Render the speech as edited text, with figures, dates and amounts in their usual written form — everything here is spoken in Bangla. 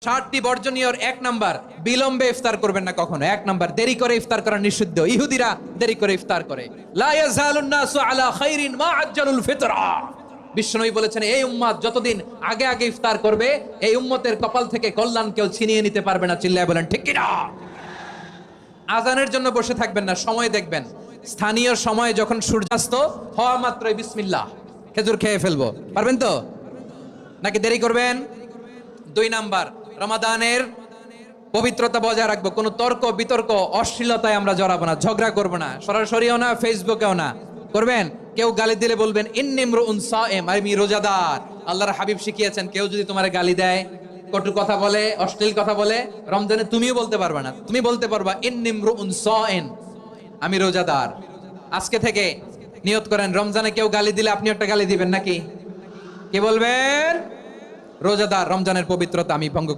60টি বর্জনীয়র 1 নাম্বার, বিলম্বে ইফতার করবেন না কখনো। 1 নাম্বার, দেরি করে ইফতার করা নিষিদ্ধ। ইহুদিরা দেরি করে ইফতার করে। লা ইয়াজালুন নাসু আলা খাইরিন মা আজ্জালুল ফিতরা। বিশ্বনবী বলেছেন, এই উম্মত যতদিন আগে আগে ইফতার করবে, এই উম্মতের কপাল থেকে কল্যাণ কেউ ছিনিয়ে নিতে পারবে না। চিল্লায় বলেন ঠিক কি না? আজানের জন্য বসে থাকবেন না, সময় দেখবেন। স্থানীয় সময় যখন সূর্যাস্ত হওয়া মাত্রই বিসমিল্লাহ, খেজুর খেয়ে ফেলবো। পারবেন তো নাকি দেরি করবেন? 2 নাম্বার, রমাদানের পবিত্রতা বজায় রাখবো। কোনো তর্ক বিতর্ক অশ্লীলতায় আমরা জড়াবো না, ঝগড়া করবো না, সরাসরিও না, ফেসবুকেও না। করবেন কেউ গালি দিলে বলবেন ইন্নিমরুউন সায়েম, আমি রোজাদার। আল্লাহর হাবিব শিখিয়েছেন, কেউ যদি তোমার গালি দেয়, কটু কথা বলে, অশ্লীল কথা বলে, রমজানে তুমিও বলতে পারবে না। তুমি বলতে পারবা ইন্নিমরুউন সায়েম, আমি রোজাদার। আজকে থেকে নিয়ত করেন, রমজানে কেউ গালি দিলে আপনি একটা গালি দিবেন নাকি? কি বলবেন? রোজাদার, রমজানের পবিত্রতা আমি ভঙ্গ করতে